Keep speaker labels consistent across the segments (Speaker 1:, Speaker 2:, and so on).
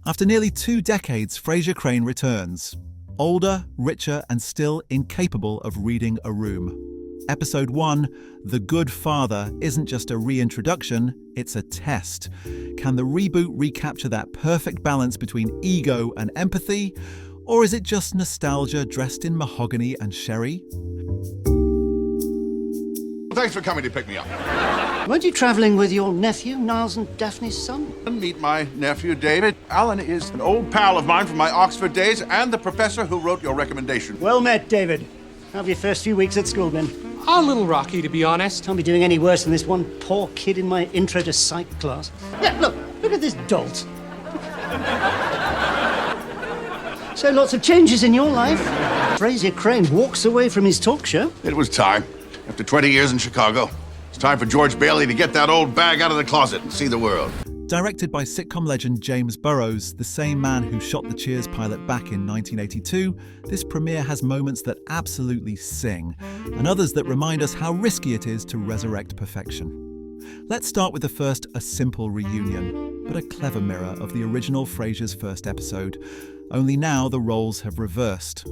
Speaker 1: After nearly 2 decades, Frasier Crane returns. Older, richer, and still incapable of reading a room. Episode 1, The Good Father, isn't just a reintroduction, it's a test. Can the reboot recapture that perfect balance between ego and empathy? Or is it just nostalgia dressed in mahogany and sherry?
Speaker 2: Thanks for coming to pick me up.
Speaker 3: Weren't you traveling with your nephew, Niles and Daphne's son?
Speaker 2: Meet my nephew, David. Alan is an old pal of mine from my Oxford days and the professor who wrote your recommendation.
Speaker 3: Well met, David. How have your first few weeks at school been?
Speaker 4: A little rocky, to be honest.
Speaker 3: Can't be doing any worse than this one poor kid in my intro to psych class. Yeah, look at this dolt. So lots of changes in your life. Frasier Crane walks away from his talk show.
Speaker 2: It was time. After 20 years in Chicago, it's time for George Bailey to get that old bag out of the closet and see the world.
Speaker 1: Directed by sitcom legend James Burrows, the same man who shot the Cheers pilot back in 1982, this premiere has moments that absolutely sing, and others that remind us how risky it is to resurrect perfection. Let's start with the first, a simple reunion, but a clever mirror of the original Frasier's first episode. Only now the roles have reversed.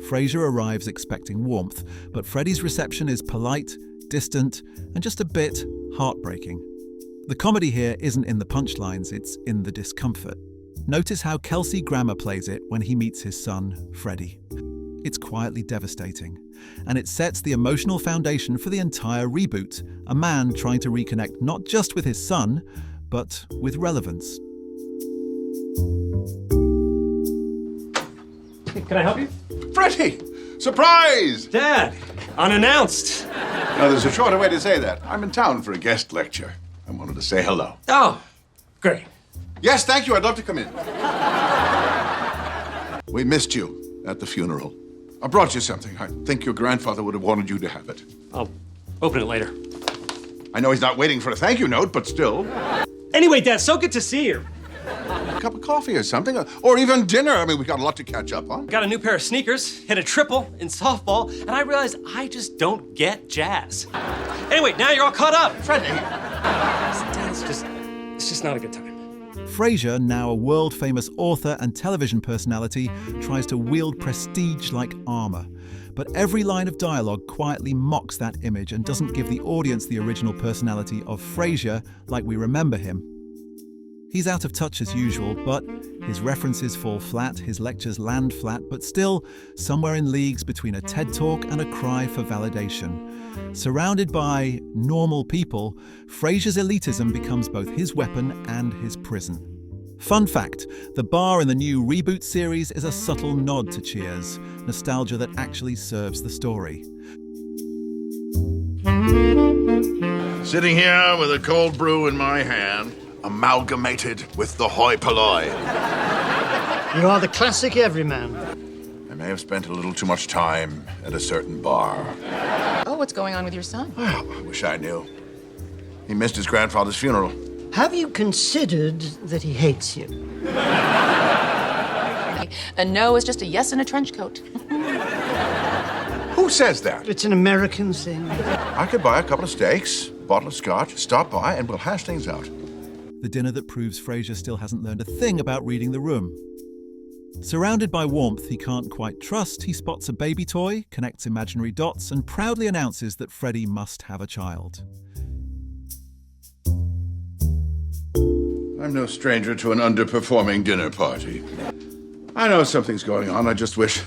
Speaker 1: Frasier arrives expecting warmth, but Freddie's reception is polite, distant, and just a bit heartbreaking. The comedy here isn't in the punchlines, it's in the discomfort. Notice how Kelsey Grammer plays it when he meets his son, Freddie. It's quietly devastating, and it sets the emotional foundation for the entire reboot, a man trying to reconnect not just with his son, but with relevance.
Speaker 4: Can I help you?
Speaker 2: Freddie! Surprise!
Speaker 4: Dad, unannounced.
Speaker 2: Now, there's a shorter way to say that. I'm in town for a guest lecture. I wanted to say hello.
Speaker 4: Oh, great.
Speaker 2: Yes, thank you. I'd love to come in. We missed you at the funeral. I brought you something. I think your grandfather would have wanted you to have it.
Speaker 4: I'll open it later.
Speaker 2: I know he's not waiting for a thank you note, but still.
Speaker 4: Anyway, Dad, so good to see you.
Speaker 2: A cup of coffee or something, or even dinner. I mean, we got a lot to catch up on.
Speaker 4: Got a new pair of sneakers, hit a triple in softball, and I realized I just don't get jazz. Anyway, now you're all caught up.
Speaker 2: Freddie!
Speaker 4: Dad, it's just not a good time.
Speaker 1: Frasier, now a world-famous author and television personality, tries to wield prestige like armor. But every line of dialogue quietly mocks that image and doesn't give the audience the original personality of Frasier like we remember him. He's out of touch as usual, but his references fall flat, his lectures land flat, but still somewhere in leagues between a TED Talk and a cry for validation. Surrounded by normal people, Frasier's elitism becomes both his weapon and his prison. Fun fact, the bar in the new Reboot series is a subtle nod to Cheers, nostalgia that actually serves the story.
Speaker 2: Sitting here with a cold brew in my hand, amalgamated with the hoi polloi.
Speaker 3: You are the classic everyman.
Speaker 2: I may have spent a little too much time at a certain bar.
Speaker 5: Oh, what's going on with your son?
Speaker 2: Well, I wish I knew. He missed his grandfather's funeral.
Speaker 3: Have you considered that he hates you?
Speaker 5: A no is just a yes in a trench coat.
Speaker 2: Who says that?
Speaker 3: It's an American thing.
Speaker 2: I could buy a couple of steaks, a bottle of scotch, stop by, and we'll hash things out.
Speaker 1: The dinner that proves Frasier still hasn't learned a thing about reading the room. Surrounded by warmth he can't quite trust, he spots a baby toy, connects imaginary dots, and proudly announces that Freddie must have a child.
Speaker 2: I'm no stranger to an underperforming dinner party. I know something's going on. I just wish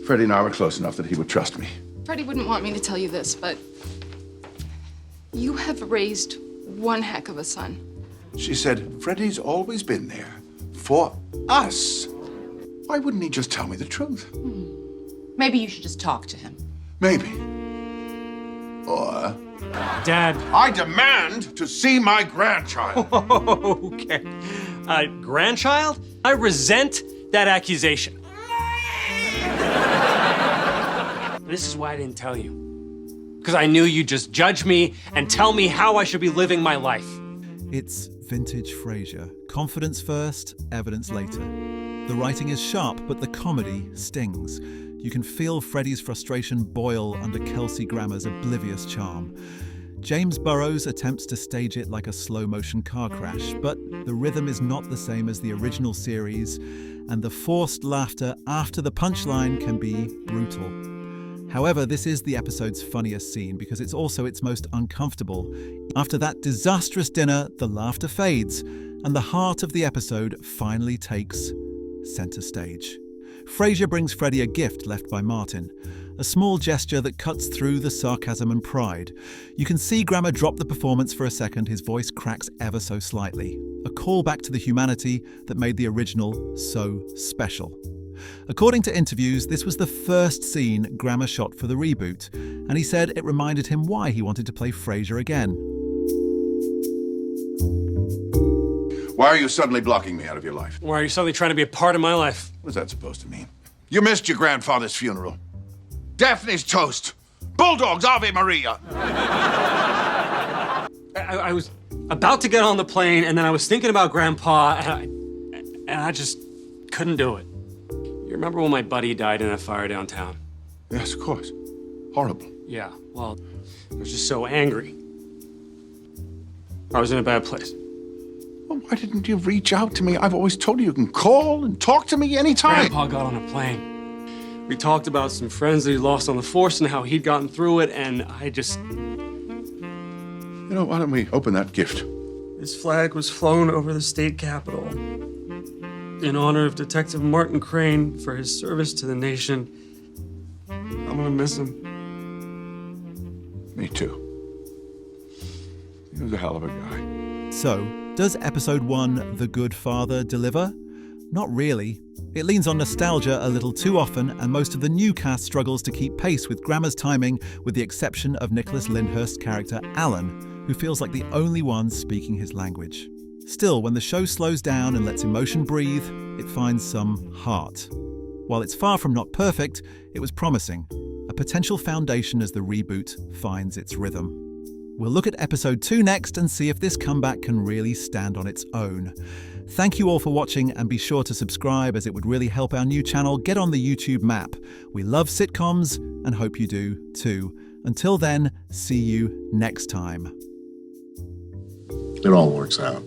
Speaker 2: Freddie and I were close enough that he would trust me.
Speaker 6: Freddie wouldn't want me to tell you this, but you have raised one heck of a son.
Speaker 2: She said, Freddie's always been there for us. Why wouldn't he just tell me the truth?
Speaker 5: Maybe you should just talk to him.
Speaker 2: Maybe. Or
Speaker 4: Dad.
Speaker 2: I demand to see my grandchild.
Speaker 4: Okay. Grandchild? I resent that accusation. This is why I didn't tell you. Because I knew you'd just judge me and tell me how I should be living my life.
Speaker 1: It's vintage Frasier. Confidence first, evidence later. The writing is sharp, but the comedy stings. You can feel Freddie's frustration boil under Kelsey Grammer's oblivious charm. James Burrows attempts to stage it like a slow-motion car crash, but the rhythm is not the same as the original series, and the forced laughter after the punchline can be brutal. However, this is the episode's funniest scene because it's also its most uncomfortable. After that disastrous dinner, the laughter fades, and the heart of the episode finally takes center stage. Frasier brings Freddie a gift left by Martin, a small gesture that cuts through the sarcasm and pride. You can see Grammer drop the performance for a second, his voice cracks ever so slightly, a callback to the humanity that made the original so special. According to interviews, this was the first scene Grammer shot for the reboot, and he said it reminded him why he wanted to play Frasier again.
Speaker 2: Why are you suddenly blocking me out of your life?
Speaker 4: Why are you suddenly trying to be a part of my life?
Speaker 2: What's that supposed to mean? You missed your grandfather's funeral. Daphne's toast. Bulldogs, Ave Maria.
Speaker 4: I was about to get on the plane, and then I was thinking about Grandpa, and I just couldn't do it. You remember when my buddy died in a fire downtown?
Speaker 2: Yes, of course. Horrible.
Speaker 4: Yeah, well, I was just so angry. I was in a bad place.
Speaker 2: Well, why didn't you reach out to me? I've always told you can call and talk to me anytime.
Speaker 4: Grandpa got on a plane. We talked about some friends that he lost on the force and how he'd gotten through it, and I just...
Speaker 2: You know, why don't we open that gift?
Speaker 4: His flag was flown over the state capitol in honor of Detective Martin Crane for his service to the nation. I'm gonna miss him.
Speaker 2: Me too. He was a hell of a guy.
Speaker 1: So, does episode 1, The Good Father, deliver? Not really. It leans on nostalgia a little too often, and most of the new cast struggles to keep pace with Grammer's timing, with the exception of Nicholas Lyndhurst's character Alan, who feels like the only one speaking his language. Still, when the show slows down and lets emotion breathe, it finds some heart. While it's far from not perfect, it was promising, a potential foundation as the reboot finds its rhythm. We'll look at episode 2 next and see if this comeback can really stand on its own. Thank you all for watching, and be sure to subscribe as it would really help our new channel get on the YouTube map. We love sitcoms and hope you do too. Until then, see you next time.
Speaker 7: It all works out.